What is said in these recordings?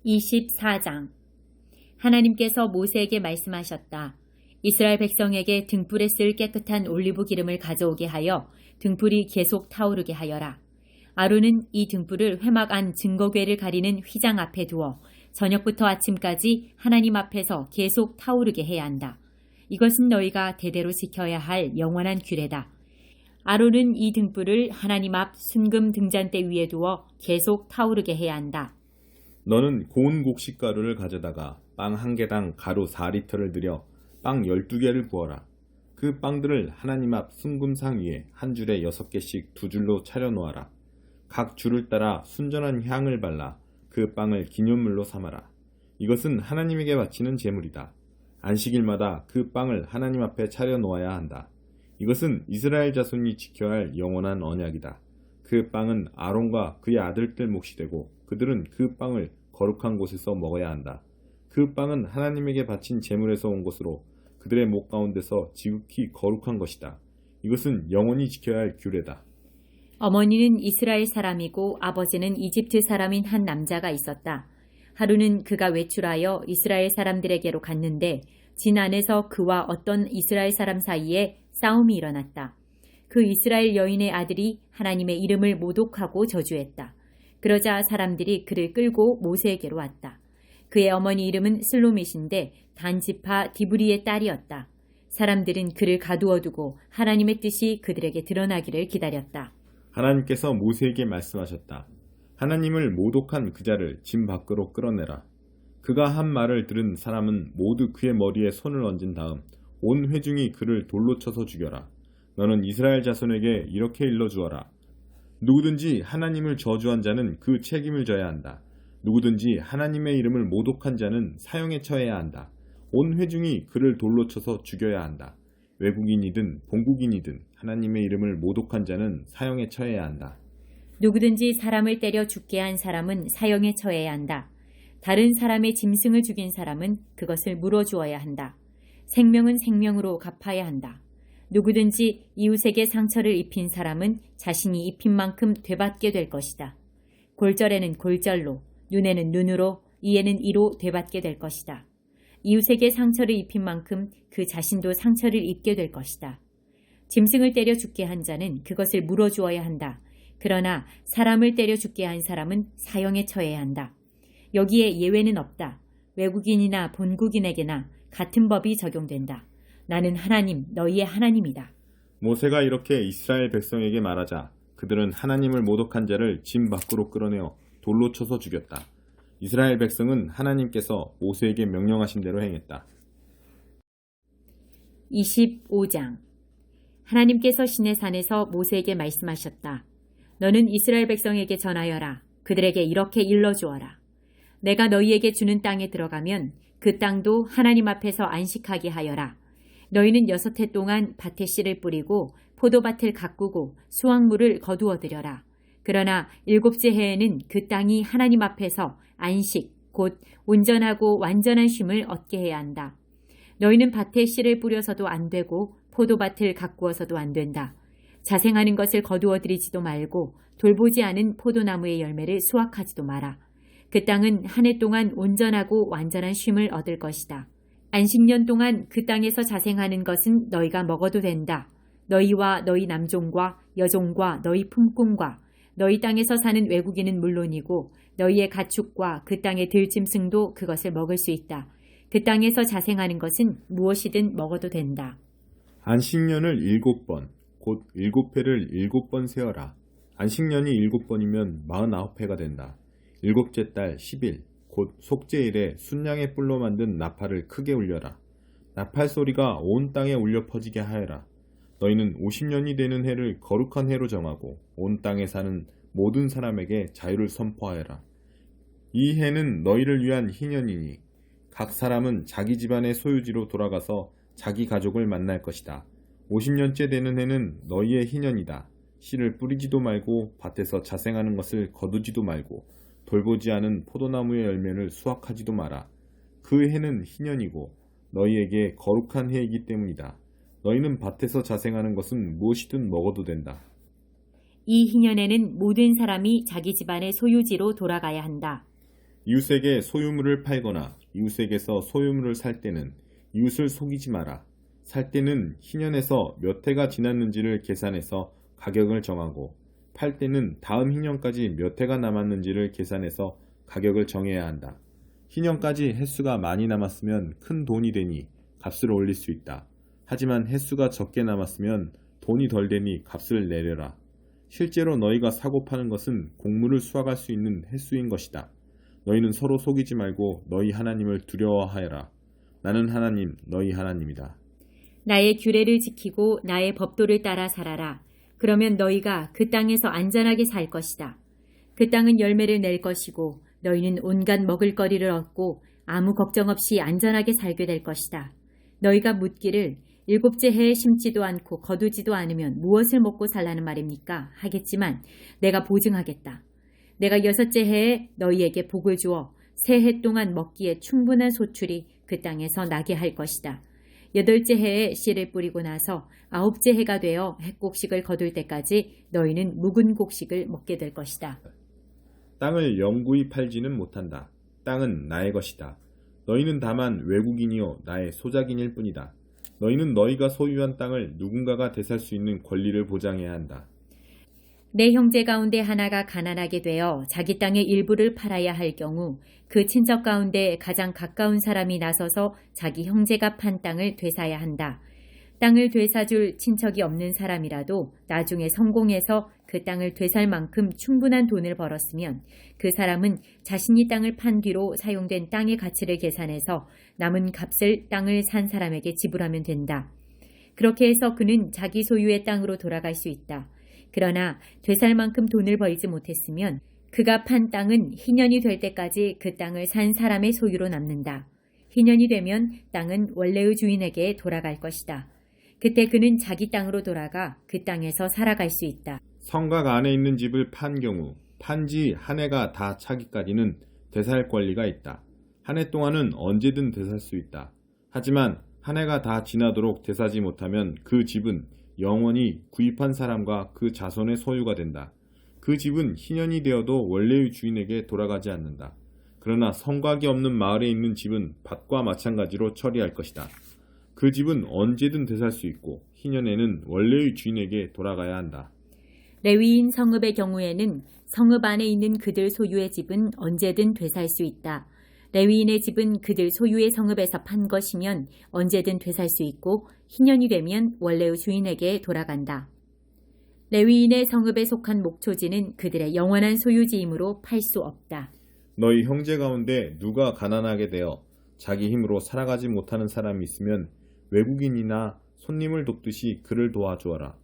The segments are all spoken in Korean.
24장. 하나님께서 모세에게 말씀하셨다. 이스라엘 백성에게 등불에 쓸 깨끗한 올리브 기름을 가져오게 하여 등불이 계속 타오르게 하여라. 아론은 이 등불을 회막 안 증거궤를 가리는 휘장 앞에 두어 저녁부터 아침까지 하나님 앞에서 계속 타오르게 해야 한다. 이것은 너희가 대대로 지켜야 할 영원한 규례다. 아론은 이 등불을 하나님 앞 순금 등잔대 위에 두어 계속 타오르게 해야 한다. 너는 고운 곡식가루를 가져다가 빵 한 개당 가루 4리터를 들여 빵 12개를 부어라. 그 빵들을 하나님 앞 순금상 위에 한 줄에 6개씩 두 줄로 차려 놓아라. 각 줄을 따라 순전한 향을 발라 그 빵을 기념물로 삼아라. 이것은 하나님에게 바치는 제물이다. 안식일마다 그 빵을 하나님 앞에 차려 놓아야 한다. 이것은 이스라엘 자손이 지켜야 할 영원한 언약이다. 그 빵은 아론과 그의 아들들 몫이 되고 그들은 그 빵을 거룩한 곳에서 먹어야 한다. 그 빵은 하나님에게 바친 제물에서 온 것으로 그들의 목 가운데서 지극히 거룩한 것이다. 이것은 영원히 지켜야 할 규례다. 어머니는 이스라엘 사람이고 아버지는 이집트 사람인 한 남자가 있었다. 하루는 그가 외출하여 이스라엘 사람들에게로 갔는데 진 안에서 그와 어떤 이스라엘 사람 사이에 싸움이 일어났다. 그 이스라엘 여인의 아들이 하나님의 이름을 모독하고 저주했다. 그러자 사람들이 그를 끌고 모세에게로 왔다. 그의 어머니 이름은 슬로밋인데 단지파 디브리의 딸이었다. 사람들은 그를 가두어두고 하나님의 뜻이 그들에게 드러나기를 기다렸다. 하나님께서 모세에게 말씀하셨다. 하나님을 모독한 그 자를 진 밖으로 끌어내라. 그가 한 말을 들은 사람은 모두 그의 머리에 손을 얹은 다음 온 회중이 그를 돌로 쳐서 죽여라. 너는 이스라엘 자손에게 이렇게 일러주어라. 누구든지 하나님을 저주한 자는 그 책임을 져야 한다. 누구든지 하나님의 이름을 모독한 자는 사형에 처해야 한다. 온 회중이 그를 돌로 쳐서 죽여야 한다. 외국인이든 본국인이든 하나님의 이름을 모독한 자는 사형에 처해야 한다. 누구든지 사람을 때려 죽게 한 사람은 사형에 처해야 한다. 다른 사람의 짐승을 죽인 사람은 그것을 물어주어야 한다. 생명은 생명으로 갚아야 한다. 누구든지 이웃에게 상처를 입힌 사람은 자신이 입힌 만큼 되받게 될 것이다. 골절에는 골절로, 눈에는 눈으로, 이에는 이로 되받게 될 것이다. 이웃에게 상처를 입힌 만큼 그 자신도 상처를 입게 될 것이다. 짐승을 때려 죽게 한 자는 그것을 물어주어야 한다. 그러나 사람을 때려 죽게 한 사람은 사형에 처해야 한다. 여기에 예외는 없다. 외국인이나 본국인에게나 같은 법이 적용된다. 나는 하나님, 너희의 하나님이다. 모세가 이렇게 이스라엘 백성에게 말하자 그들은 하나님을 모독한 자를 진 밖으로 끌어내어 돌로 쳐서 죽였다. 이스라엘 백성은 하나님께서 모세에게 명령하신 대로 행했다. 25장. 하나님께서 시내산에서 모세에게 말씀하셨다. 너는 이스라엘 백성에게 전하여라. 그들에게 이렇게 일러주어라. 내가 너희에게 주는 땅에 들어가면 그 땅도 하나님 앞에서 안식하게 하여라. 너희는 6해 동안 밭에 씨를 뿌리고 포도밭을 가꾸고 수확물을 거두어들여라. 그러나 7째 해에는 그 땅이 하나님 앞에서 안식, 곧 온전하고 완전한 쉼을 얻게 해야 한다. 너희는 밭에 씨를 뿌려서도 안 되고 포도밭을 가꾸어서도 안 된다. 자생하는 것을 거두어들이지도 말고 돌보지 않은 포도나무의 열매를 수확하지도 마라. 그 땅은 한 해 동안 온전하고 완전한 쉼을 얻을 것이다. 안식년 동안 그 땅에서 자생하는 것은 너희가 먹어도 된다. 너희와 너희 남종과 여종과 너희 품꾼과 너희 땅에서 사는 외국인은 물론이고 너희의 가축과 그 땅의 들짐승도 그것을 먹을 수 있다. 그 땅에서 자생하는 것은 무엇이든 먹어도 된다. 안식년을 7번, 곧 7회를 7번 세어라. 안식년이 7번이면 49회가 된다. 7째 달 10일, 곧 속죄일에 순양의 뿔로 만든 나팔을 크게 울려라. 나팔 소리가 온 땅에 울려 퍼지게 하여라. 너희는 50년이 되는 해를 거룩한 해로 정하고 온 땅에 사는 모든 사람에게 자유를 선포하여라. 이 해는 너희를 위한 희년이니 각 사람은 자기 집안의 소유지로 돌아가서 자기 가족을 만날 것이다. 50년째 되는 해는 너희의 희년이다. 씨를 뿌리지도 말고 밭에서 자생하는 것을 거두지도 말고 돌보지 않은 포도나무의 열매를 수확하지도 마라. 그 해는 희년이고 너희에게 거룩한 해이기 때문이다. 너희는 밭에서 자생하는 것은 무엇이든 먹어도 된다. 이 희년에는 모든 사람이 자기 집안의 소유지로 돌아가야 한다. 이웃에게 소유물을 팔거나 이웃에게서 소유물을 살 때는 이웃을 속이지 마라. 살 때는 희년에서 몇 해가 지났는지를 계산해서 가격을 정하고 팔 때는 다음 희년까지 몇 해가 남았는지를 계산해서 가격을 정해야 한다. 희년까지 횟수가 많이 남았으면 큰 돈이 되니 값을 올릴 수 있다. 하지만 횟수가 적게 남았으면 돈이 덜 되니 값을 내려라. 실제로 너희가 사고 파는 것은 곡물을 수확할 수 있는 횟수인 것이다. 너희는 서로 속이지 말고 너희 하나님을 두려워하여라. 나는 하나님, 너희 하나님이다. 나의 규례를 지키고 나의 법도를 따라 살아라. 그러면 너희가 그 땅에서 안전하게 살 것이다. 그 땅은 열매를 낼 것이고 너희는 온갖 먹을거리를 얻고 아무 걱정 없이 안전하게 살게 될 것이다. 너희가 묻기를 일곱째 해에 심지도 않고 거두지도 않으면 무엇을 먹고 살라는 말입니까? 하겠지만 내가 보증하겠다. 내가 여섯째 해에 너희에게 복을 주어 세 해 동안 먹기에 충분한 소출이 그 땅에서 나게 할 것이다. 여덟째 해에 씨를 뿌리고 나서 아홉째 해가 되어 핵곡식을 거둘 때까지 너희는 묵은 곡식을 먹게 될 것이다. 땅을 영구히 팔지는 못한다. 땅은 나의 것이다. 너희는 다만 외국인이요 나의 소작인일 뿐이다. 너희는 너희가 소유한 땅을 누군가가 되살 수 있는 권리를 보장해야 한다. 내 형제 가운데 하나가 가난하게 되어 자기 땅의 일부를 팔아야 할 경우 그 친척 가운데 가장 가까운 사람이 나서서 자기 형제가 판 땅을 되사야 한다. 땅을 되사줄 친척이 없는 사람이라도 나중에 성공해서 그 땅을 되살 만큼 충분한 돈을 벌었으면 그 사람은 자신이 땅을 판 뒤로 사용된 땅의 가치를 계산해서 남은 값을 땅을 산 사람에게 지불하면 된다. 그렇게 해서 그는 자기 소유의 땅으로 돌아갈 수 있다. 그러나 되살 만큼 돈을 벌지 못했으면 그가 판 땅은 희년이 될 때까지 그 땅을 산 사람의 소유로 남는다. 희년이 되면 땅은 원래의 주인에게 돌아갈 것이다. 그때 그는 자기 땅으로 돌아가 그 땅에서 살아갈 수 있다. 성곽 안에 있는 집을 판 경우 판지 한 해가 다 차기까지는 되살 권리가 있다. 한 해 동안은 언제든 되살 수 있다. 하지만 한 해가 다 지나도록 되사지 못하면 그 집은 영원히 구입한 사람과 그 자손의 소유가 된다. 그 집은 희년이 되어도 원래의 주인에게 돌아가지 않는다. 그러나 성곽이 없는 마을에 있는 집은 밭과 마찬가지로 처리할 것이다. 그 집은 언제든 되살 수 있고 희년에는 원래의 주인에게 돌아가야 한다. 레위인 성읍의 경우에는 성읍 안에 있는 그들 소유의 집은 언제든 되살 수 있다. 레위인의 집은 그들 소유의 성읍에서 판 것이면 언제든 되살 수 있고 희년이 되면 원래의 주인에게 돌아간다. 레위인의 성읍에 속한 목초지는 그들의 영원한 소유지이므로 팔 수 없다. 너희 형제 가운데 누가 가난하게 되어 자기 힘으로 살아가지 못하는 사람이 있으면 외국인이나 손님을 돕듯이 그를 도와주어라.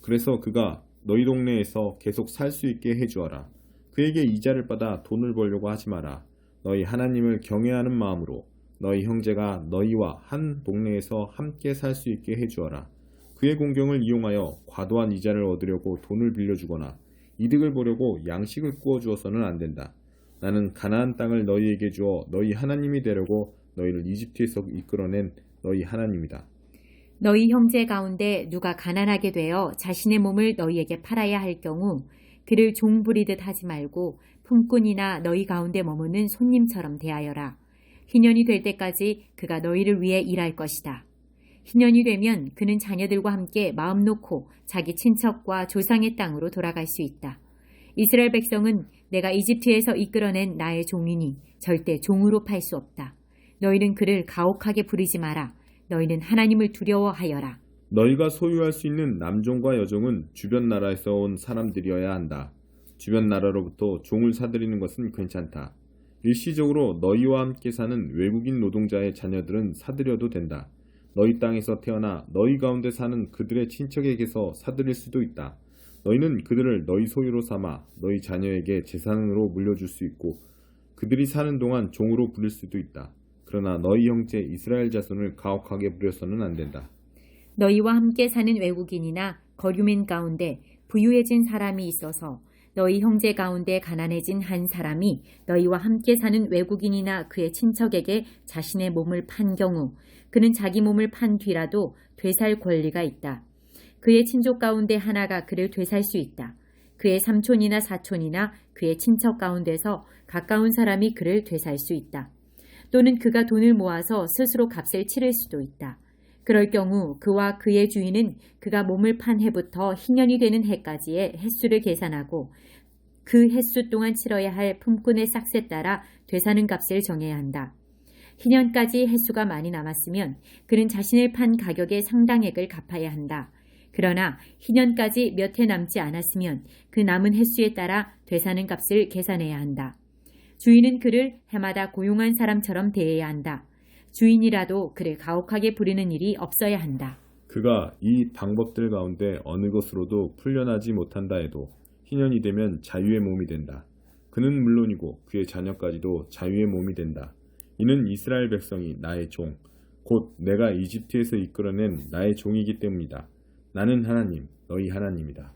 그래서 그가 너희 동네에서 계속 살 수 있게 해주어라. 그에게 이자를 받아 돈을 벌려고 하지 마라. 너희 하나님을 경외하는 마음으로 너희 형제가 너희와 한 동네에서 함께 살 수 있게 해주어라. 그의 공경을 이용하여 과도한 이자를 얻으려고 돈을 빌려주거나 이득을 보려고 양식을 구워주어서는 안 된다. 나는 가나안 땅을 너희에게 주어 너희 하나님이 되려고 너희를 이집트에서 이끌어낸 너희 하나님이다. 너희 형제 가운데 누가 가난하게 되어 자신의 몸을 너희에게 팔아야 할 경우 그를 종 부리듯 하지 말고 품꾼이나 너희 가운데 머무는 손님처럼 대하여라. 희년이 될 때까지 그가 너희를 위해 일할 것이다. 희년이 되면 그는 자녀들과 함께 마음 놓고 자기 친척과 조상의 땅으로 돌아갈 수 있다. 이스라엘 백성은 내가 이집트에서 이끌어낸 나의 종이니 절대 종으로 팔 수 없다. 너희는 그를 가혹하게 부리지 마라. 너희는 하나님을 두려워하여라. 너희가 소유할 수 있는 남종과 여종은 주변 나라에서 온 사람들이어야 한다. 주변 나라로부터 종을 사들이는 것은 괜찮다. 일시적으로 너희와 함께 사는 외국인 노동자의 자녀들은 사들여도 된다. 너희 땅에서 태어나 너희 가운데 사는 그들의 친척에게서 사들일 수도 있다. 너희는 그들을 너희 소유로 삼아 너희 자녀에게 재산으로 물려줄 수 있고 그들이 사는 동안 종으로 부릴 수도 있다. 그러나 너희 형제 이스라엘 자손을 가혹하게 부려서는 안 된다. 너희와 함께 사는 외국인이나 거류민 가운데 부유해진 사람이 있어서 너희 형제 가운데 가난해진 한 사람이 너희와 함께 사는 외국인이나 그의 친척에게 자신의 몸을 판 경우 그는 자기 몸을 판 뒤라도 되살 권리가 있다. 그의 친족 가운데 하나가 그를 되살 수 있다. 그의 삼촌이나 사촌이나 그의 친척 가운데서 가까운 사람이 그를 되살 수 있다. 또는 그가 돈을 모아서 스스로 값을 치를 수도 있다. 그럴 경우 그와 그의 주인은 그가 몸을 판 해부터 희년이 되는 해까지의 횟수를 계산하고 그 횟수 동안 치러야 할 품꾼의 싹세 따라 되사는 값을 정해야 한다. 희년까지 횟수가 많이 남았으면 그는 자신을 판 가격의 상당액을 갚아야 한다. 그러나 희년까지 몇 해 남지 않았으면 그 남은 횟수에 따라 되사는 값을 계산해야 한다. 주인은 그를 해마다 고용한 사람처럼 대해야 한다. 주인이라도 그를 가혹하게 부리는 일이 없어야 한다. 그가 이 방법들 가운데 어느 것으로도 풀려나지 못한다 해도 희년이 되면 자유의 몸이 된다. 그는 물론이고 그의 자녀까지도 자유의 몸이 된다. 이는 이스라엘 백성이 나의 종, 곧 내가 이집트에서 이끌어낸 나의 종이기 때문이다. 나는 하나님, 너희 하나님이다.